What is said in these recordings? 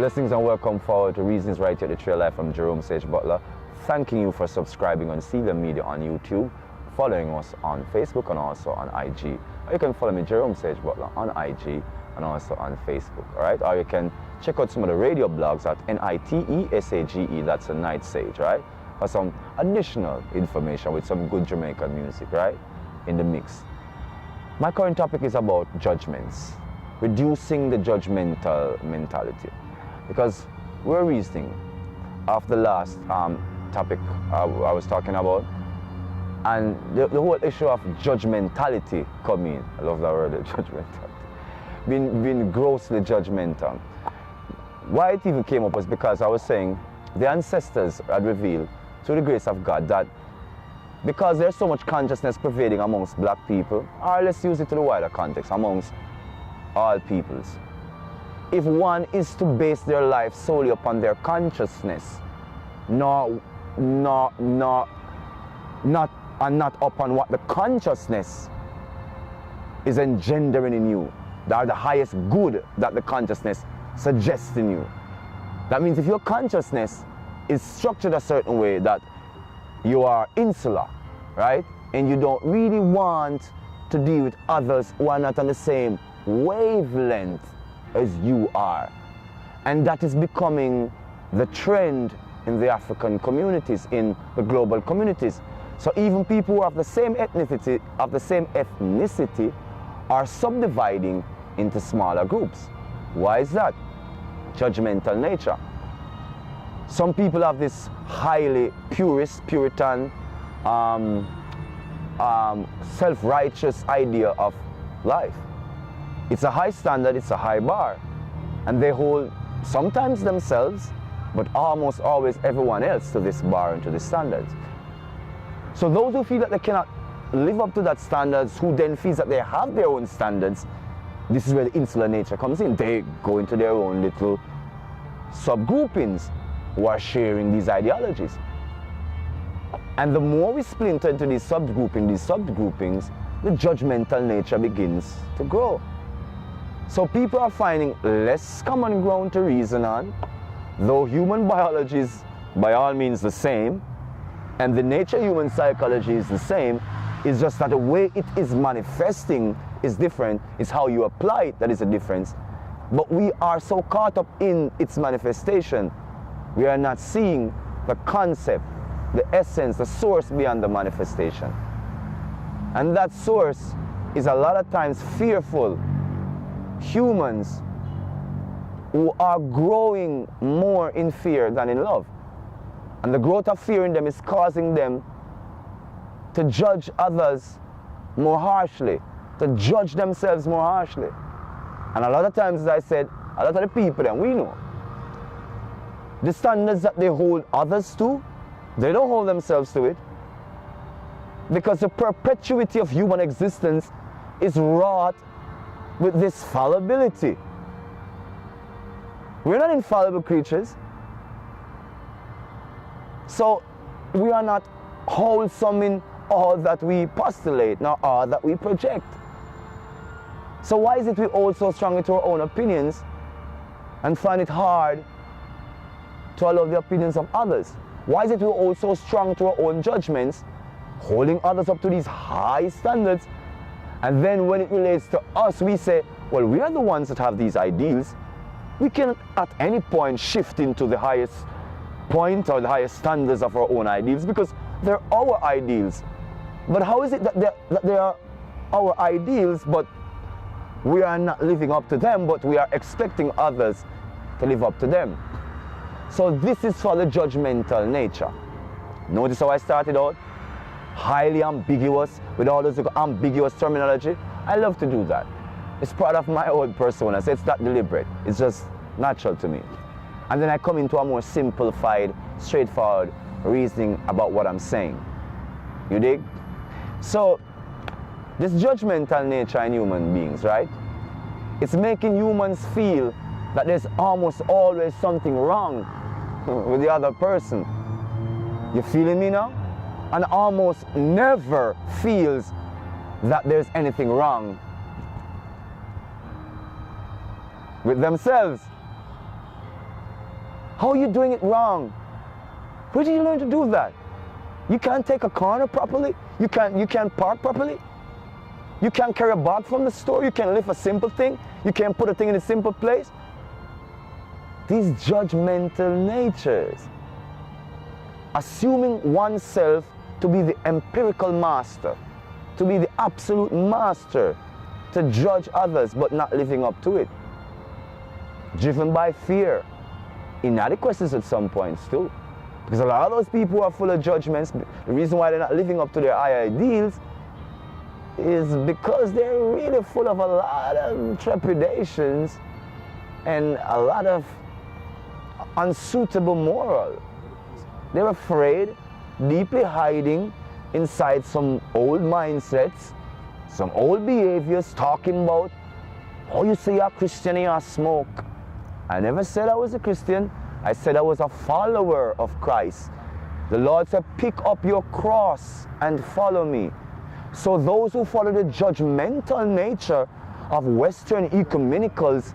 Blessings and welcome forward to Reasons Right Here at the Trail Life from Jerome Sage Butler. Thanking you for subscribing on Sealer Media on YouTube, following us on Facebook and also on IG. Or you can follow me, Jerome Sage Butler, on IG and also on Facebook, all right? Or you can check out some of the radio blogs at NITESAGE, that's a Night Sage, right? For some additional information with some good Jamaican music, right? In the mix. My current topic is about judgments, reducing the judgmental mentality. Because we're reasoning of the last topic I was talking about, and the whole issue of judgmentality come in. I love that word, judgmentality. Being grossly judgmental. Why it even came up was because I was saying the ancestors had revealed through the grace of God that because there's so much consciousness pervading amongst black people, or let's use it to the wider context, amongst all peoples. If one is to base their life solely upon their consciousness, not upon what the consciousness is engendering in you, that are the highest good that the consciousness suggests in you. That means if your consciousness is structured a certain way that you are insular, right? And you don't really want to deal with others who are not on the same wavelength as you are. And that is becoming the trend in the African communities, in the global communities. So even people who have the same ethnicity, are subdividing into smaller groups. Why is that? Judgmental nature. Some people have this highly Puritan, self-righteous idea of life. It's a high standard, it's a high bar. And they hold sometimes themselves, but almost always everyone else to this bar and to this standard. So those who feel that they cannot live up to that standards, who then feel that they have their own standards, this is where the insular nature comes in. They go into their own little subgroupings who are sharing these ideologies. And the more we splinter into these subgroupings, the judgmental nature begins to grow. So people are finding less common ground to reason on, though human biology is by all means the same, and the nature of human psychology is the same. It's just that the way it is manifesting is different. It's how you apply it that is a difference. But we are so caught up in its manifestation, we are not seeing the concept, the essence, the source beyond the manifestation. And that source is a lot of times fearful humans who are growing more in fear than in love. And the growth of fear in them is causing them to judge others more harshly, to judge themselves more harshly. And a lot of times, as I said, a lot of the people that we know, the standards that they hold others to, they don't hold themselves to it. Because the perpetuity of human existence is wrought with this fallibility. We're not infallible creatures. So we are not wholesome in all that we postulate, nor all that we project. So why is it we hold so strongly to our own opinions and find it hard to allow the opinions of others? Why is it we hold so strong to our own judgments, holding others up to these high standards, and then when it relates to us, we say, well, we are the ones that have these ideals. We can at any point shift into the highest point or the highest standards of our own ideals because they're our ideals. But how is it that they are our ideals, but we are not living up to them, but we are expecting others to live up to them? So this is for the judgmental nature. Notice how I started out? Highly ambiguous, with all those ambiguous terminology. I love to do that. It's part of my own persona, so it's not deliberate. It's just natural to me. And then I come into a more simplified, straightforward reasoning about what I'm saying. You dig? So, this judgmental nature in human beings, right? It's making humans feel that there's almost always something wrong with the other person. You feeling me now? And almost never feels that there's anything wrong with themselves. How are you doing it wrong? Where did you learn to do that? You can't take a corner properly? You can't park properly? You can't carry a bag from the store? You can't lift a simple thing? You can't put a thing in a simple place? These judgmental natures. Assuming oneself to be the empirical master, to be the absolute master, to judge others but not living up to it. Driven by fear. Inadequacies at some points too. Because a lot of those people who are full of judgments, the reason why they're not living up to their high ideals is because they're really full of a lot of trepidations and a lot of unsuitable morals. They're afraid, deeply hiding inside some old mindsets, some old behaviors, talking about, oh, you say you're a Christian and you smoke. I never said I was a Christian. I said I was a follower of Christ. The Lord said, pick up your cross and follow me. So those who follow the judgmental nature of Western ecumenicals,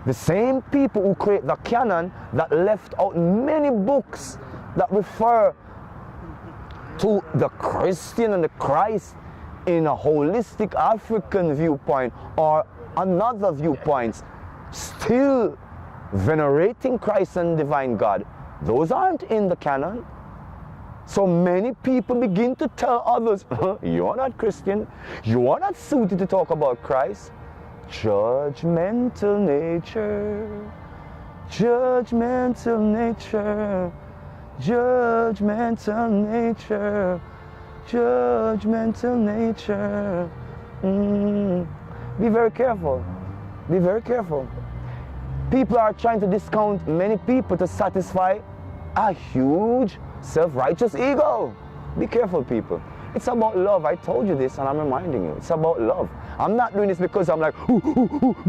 the same people who create the canon that left out many books that refer to the Christian and the Christ in a holistic African viewpoint or another viewpoints, still venerating Christ and divine God. Those aren't in the canon. So many people begin to tell others, you're not Christian, you are not suited to talk about Christ. Judgmental nature, judgmental nature, judgmental nature, judgmental nature. Be very careful. Be very careful. People are trying to discount many people to satisfy a huge self-righteous ego. Be careful, people. It's about love. I told you this and I'm reminding you. It's about love. I'm not doing this because I'm like,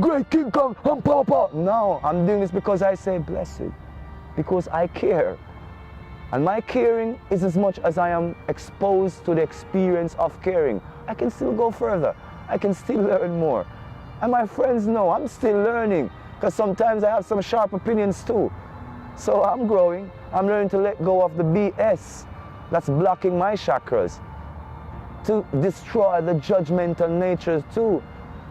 great King Kong, I'm Papa. No, I'm doing this because I say blessed. Because I care. And my caring is as much as I am exposed to the experience of caring. I can still go further. I can still learn more. And my friends know I'm still learning. Because sometimes I have some sharp opinions too. So I'm growing. I'm learning to let go of the BS that's blocking my chakras, to destroy the judgmental natures too.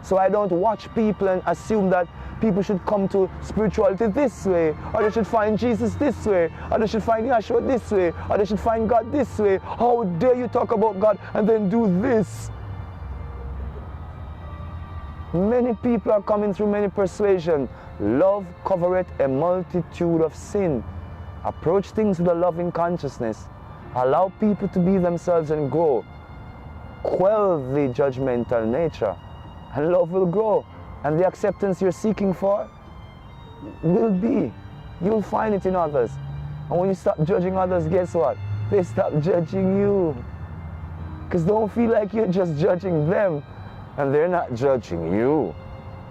So I don't watch people and assume that people should come to spirituality this way, or they should find Jesus this way, or they should find Yahshua this way, or they should find God this way. How dare you talk about God and then do this? Many people are coming through many persuasions. Love covereth a multitude of sin. Approach things with a loving consciousness. Allow people to be themselves and grow. Quell the judgmental nature, and love will grow. And the acceptance you're seeking for will be. You'll find it in others. And when you stop judging others, guess what? They stop judging you. Because don't feel like you're just judging them and they're not judging you.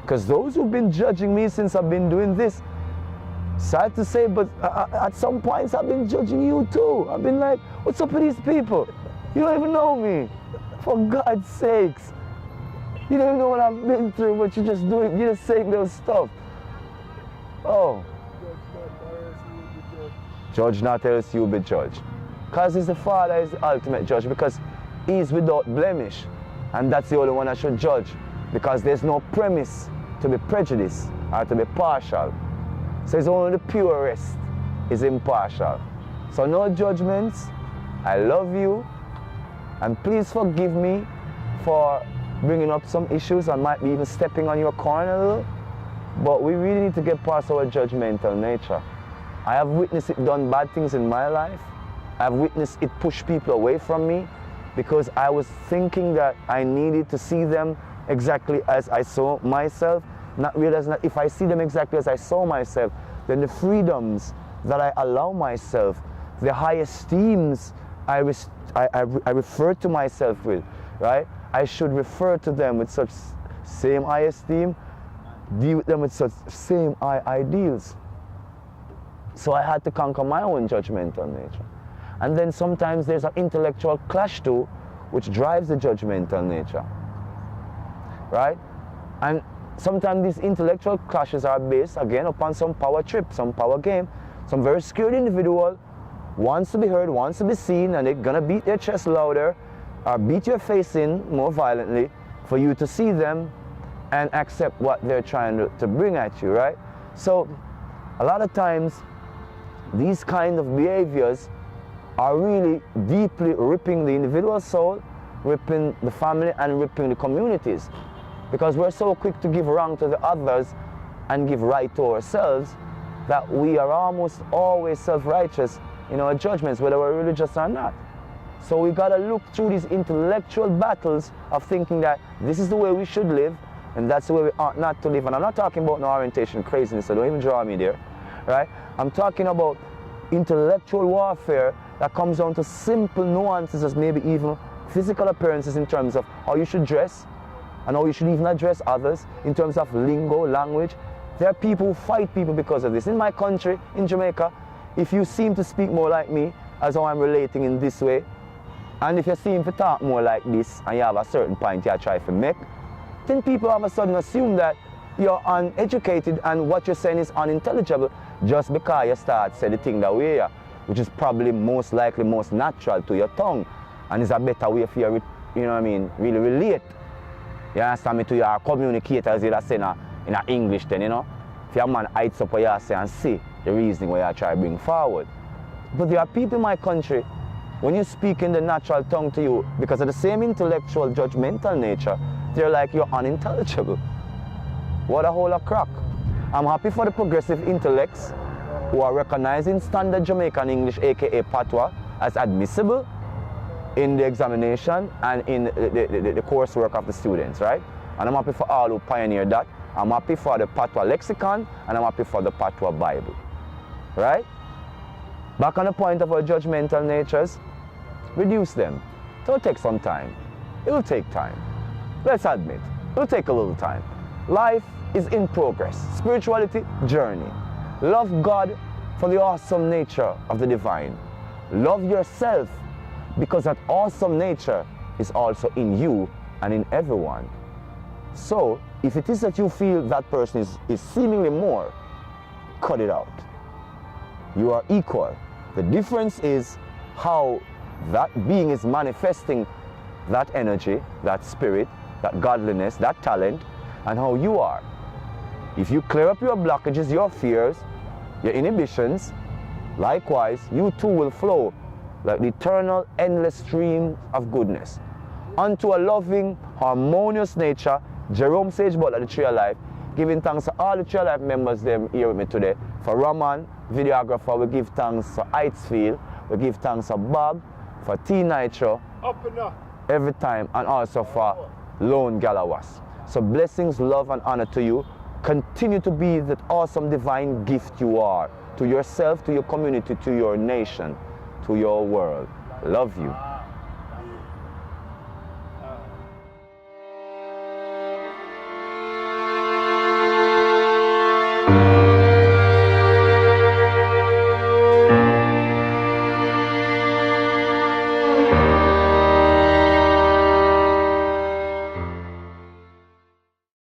Because those who've been judging me since I've been doing this, sad to say, but at some points I've been judging you too. I've been like, what's up with these people? You don't even know me. For God's sakes. You don't even know what I've been through, but you're just saying those stuff. Oh. Judge not, else you'll be judged. Because He's the Father, is the ultimate judge, because He's without blemish. And that's the only one I should judge. Because there's no premise to be prejudiced or to be partial. So it's only the purest is impartial. So no judgments. I love you. And please forgive me for bringing up some issues. I might be even stepping on your corner a little. But we really need to get past our judgmental nature. I have witnessed it done bad things in my life. I've witnessed it push people away from me because I was thinking that I needed to see them exactly as I saw myself, not realizing that if I see them exactly as I saw myself, then the freedoms that I allow myself, the high esteems I refer to myself with, right? I should refer to them with such same high esteem, deal with them with such same high ideals. So I had to conquer my own judgmental nature. And then sometimes there's an intellectual clash too, which drives the judgmental nature, right? And sometimes these intellectual clashes are based, again, upon some power trip, some power game. Some very scared individual wants to be heard, wants to be seen, and they're gonna beat their chest louder or beat your face in more violently for you to see them and accept what they're trying to bring at you, right? So a lot of times these kind of behaviors are really deeply ripping the individual soul, ripping the family, and ripping the communities. Because we're so quick to give wrong to the others and give right to ourselves that we are almost always self-righteous in our judgments, whether we're religious or not. So we gotta look through these intellectual battles of thinking that this is the way we should live and that's the way we ought not to live. And I'm not talking about no orientation craziness, so don't even draw me there, right? I'm talking about intellectual warfare that comes down to simple nuances as maybe even physical appearances in terms of how you should dress and how you should even address others, in terms of lingo, language. There are people who fight people because of this. In my country, in Jamaica, if you seem to speak more like me, as how I'm relating in this way, and if you seem to talk more like this and you have a certain point you try to make, then people all of a sudden assume that you're uneducated and what you're saying is unintelligible just because you start saying the thing that way, which is probably most likely most natural to your tongue and is a better way for you, you know what I mean, really relate. You understand me, to your communicators, you're saying in English then, you know. If your man hides up what you say and see the reasoning what you try to bring forward. But there are people in my country, when you speak in the natural tongue to you, because of the same intellectual, judgmental nature, they're like you're unintelligible. What a whole of crack. I'm happy for the progressive intellects who are recognizing standard Jamaican English, aka Patois, as admissible in the examination and in the coursework of the students, right? And I'm happy for all who pioneered that. I'm happy for the Patois lexicon, and I'm happy for the Patois Bible, right? Back on the point of our judgmental natures, reduce them. It'll take some time. It'll take time. Let's admit, it'll take a little time. Life is in progress. Spirituality, journey. Love God for the awesome nature of the divine. Love yourself because that awesome nature is also in you and in everyone. So, if it is that you feel that person is seemingly more, cut it out. You are equal. The difference is how that being is manifesting that energy, that spirit, that godliness, that talent, and how you are. If you clear up your blockages, your fears, your inhibitions, likewise, you too will flow like the eternal, endless stream of goodness unto a loving, harmonious nature. Jerome Sage Butler, the Tree of Life, giving thanks to all the Tree of Life members them here with me today. For Raman, videographer, we give thanks to Heightsfield, we give thanks to Bob, for T Nitro, every time, and also for Lone Galawas. So blessings, love, and honor to you. Continue to be that awesome divine gift you are to yourself, to your community, to your nation, to your world. Love you.